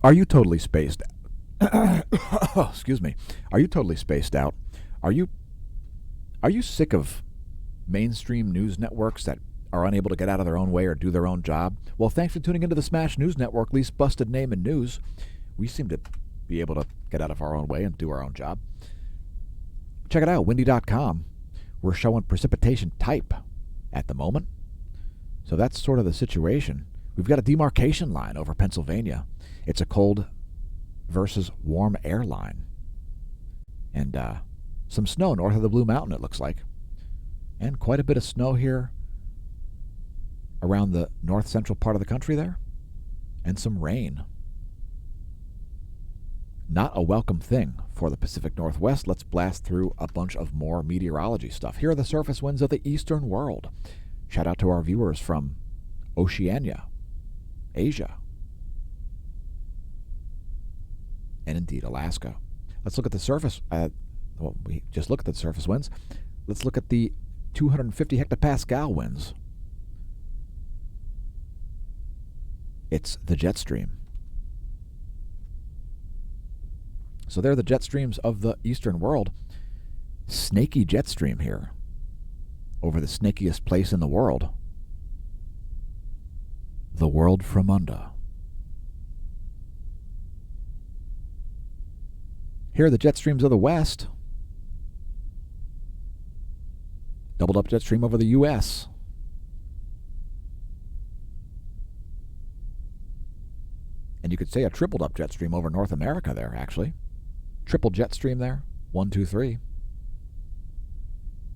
Are you totally spaced? Excuse me. Are you totally spaced out? Are you sick of mainstream news networks that are unable to get out of their own way or do their own job? Well, thanks for tuning into the Smash News Network, least busted name in news. We seem to be able to get out of our own way and do our own job. Check it out, windy.com. We're showing precipitation type at the moment. So that's sort of the situation. We've got a demarcation line over Pennsylvania. It's a cold versus warm air line. And some snow north of the Blue Mountain, it looks like. And quite a bit of snow here around the north central part of the country there. And some rain. Not a welcome thing for the Pacific Northwest. Let's blast through a bunch of more meteorology stuff. Here are the surface winds of the eastern world. Shout out to our viewers from Oceania, Asia, and indeed Alaska. Let's look at the surface. We just looked at the surface winds. Let's look at the 250 hectopascal winds. It's the jet stream. So they're the jet streams of the eastern world. Snaky jet stream here over the snakiest place in the world. The world from under. Here are the jet streams of the west. Doubled up jet stream over the U.S. And you could say a tripled up jet stream over North America there, actually. Triple jet stream there. 1, 2, 3.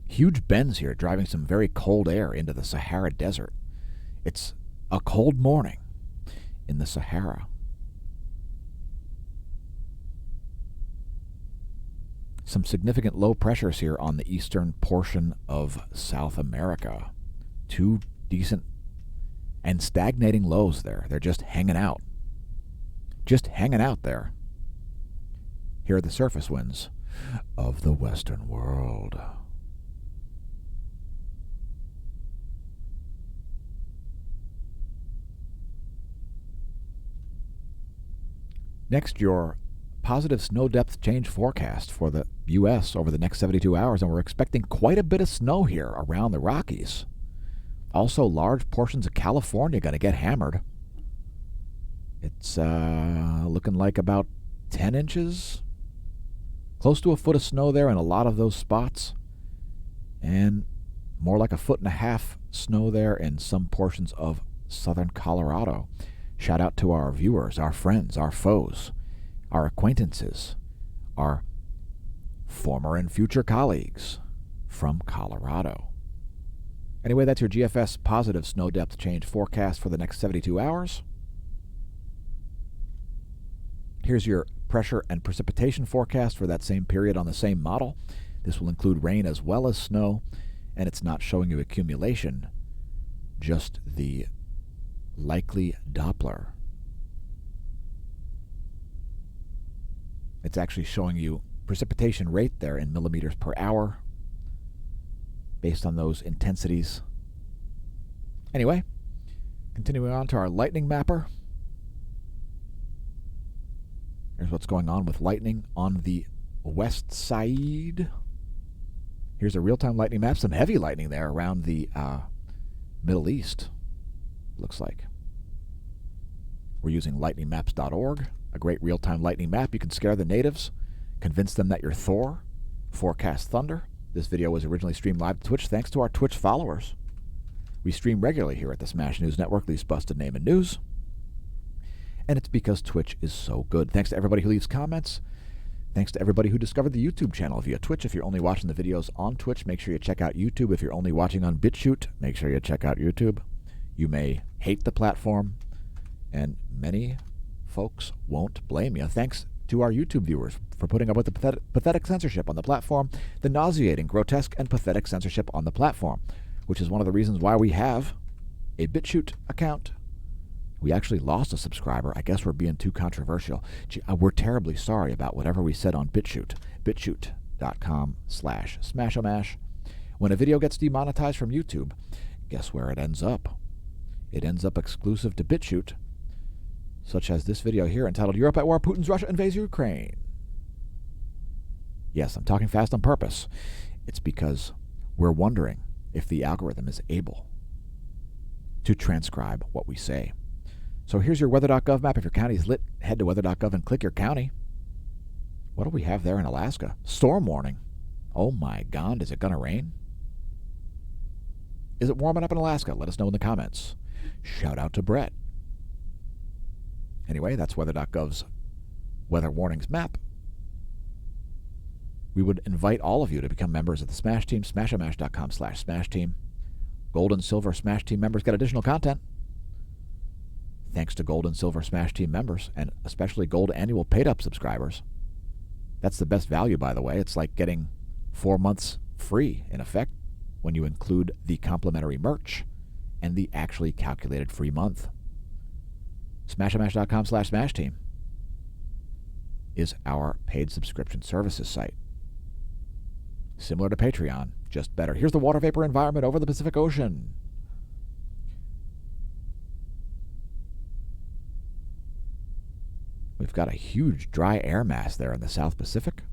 Huge bends here, driving some very cold air into the Sahara Desert. It's a cold morning in the Sahara. Some significant low pressures here on the eastern portion of South America. 2 decent and stagnating lows there. They're just hanging out. Just hanging out there. Here are the surface winds of the western world. Next, your positive snow depth change forecast for the U.S. over the next 72 hours, and we're expecting quite a bit of snow here around the Rockies. Also, large portions of California going to get hammered. It's looking like about 10 inches. Close to a foot of snow there in a lot of those spots. And more like 1.5 feet snow there in some portions of southern Colorado. Shout out to our viewers, our friends, our foes, our acquaintances, our former and future colleagues from Colorado. Anyway, that's your GFS positive snow depth change forecast for the next 72 hours. Here's your pressure and precipitation forecast for that same period on the same model. This will include rain as well as snow, and it's not showing you accumulation, just the likely Doppler. It's actually showing you precipitation rate there in millimeters per hour based on those intensities. Anyway, continuing on to our lightning mapper. Here's what's going on with lightning on the west side. Here's a real-time lightning map. Some heavy lightning there around the Middle East, looks like. We're using lightningmaps.org, a great real-time lightning map. You can scare the natives, convince them that you're Thor, forecast thunder. This video was originally streamed live to Twitch thanks to our Twitch followers. We stream regularly here at the Smash News Network, least busted name in news. And it's because Twitch is so good. Thanks to everybody who leaves comments. Thanks to everybody who discovered the YouTube channel via Twitch. If you're only watching the videos on Twitch, make sure you check out YouTube. If you're only watching on BitChute, make sure you check out YouTube. You may hate the platform, and many folks won't blame you. Thanks to our YouTube viewers for putting up with the pathetic censorship on the platform, the nauseating, grotesque, and pathetic censorship on the platform, which is one of the reasons why we have a BitChute account. We actually lost a subscriber. I guess we're being too controversial. We're terribly sorry about whatever we said on BitChute. BitChute.com/Smashomash. When a video gets demonetized from YouTube, guess where it ends up? It ends up exclusive to BitChute such as this video here entitled Europe at War, Putin's Russia invades Ukraine. Yes, I'm talking fast on purpose. It's because we're wondering if the algorithm is able to transcribe what we say. So here's your weather.gov map. If your county is lit, head to weather.gov and click your county. What do we have there in Alaska? Storm warning. Oh my God, is it going to rain? Is it warming up in Alaska? Let us know in the comments. Shout out to Brett. Anyway, that's weather.gov's weather warnings map. We would invite all of you to become members of the Smash Team, smashamash.com/Smash Team. Gold and Silver Smash Team members get additional content. Thanks to Gold and Silver Smash Team members, and especially Gold Annual Paid-Up subscribers. That's the best value, by the way. It's like getting 4 months free, in effect, when you include the complimentary merch and the actually calculated free month. Smashamash.com/Smash Team is our paid subscription services site. Similar to Patreon, just better. Here's the water vapor environment over the Pacific Ocean. We've got a huge dry air mass there in the South Pacific,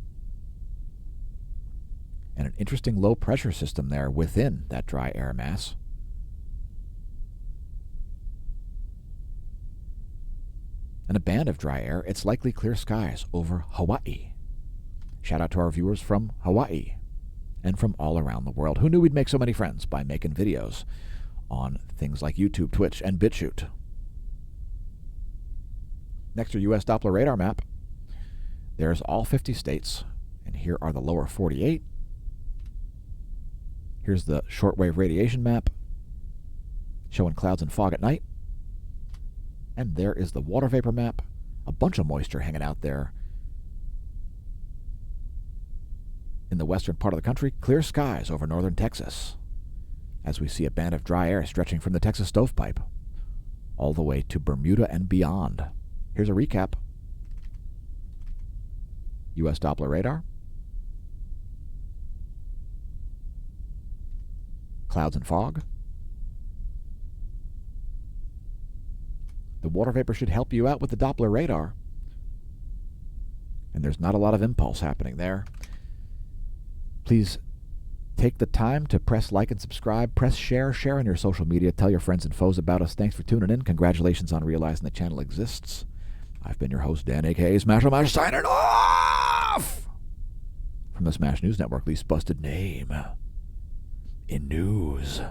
and an interesting low pressure system there within that dry air mass. And a band of dry air. It's likely clear skies over Hawaii. Shout out to our viewers from Hawaii and from all around the world. Who knew we'd make so many friends by making videos on things like YouTube, Twitch, and BitChute? Next, your U.S. Doppler radar map. There's all 50 states, and here are the lower 48. Here's the shortwave radiation map, showing clouds and fog at night. And there is the water vapor map. A bunch of moisture hanging out there in the western part of the country. Clear skies over northern Texas, as we see a band of dry air stretching from the Texas stovepipe all the way to Bermuda and beyond. Here's a recap. U.S. Doppler radar. Clouds and fog. The water vapor should help you out with the Doppler radar. And there's not a lot of impulse happening there. Please take the time to press like and subscribe, press share on your social media, tell your friends and foes about us. Thanks for tuning in. Congratulations on realizing the channel exists. I've been your host, Dan, a.k.a. Smash-O-Mash, signing off! From the Smash News Network, least busted name in news.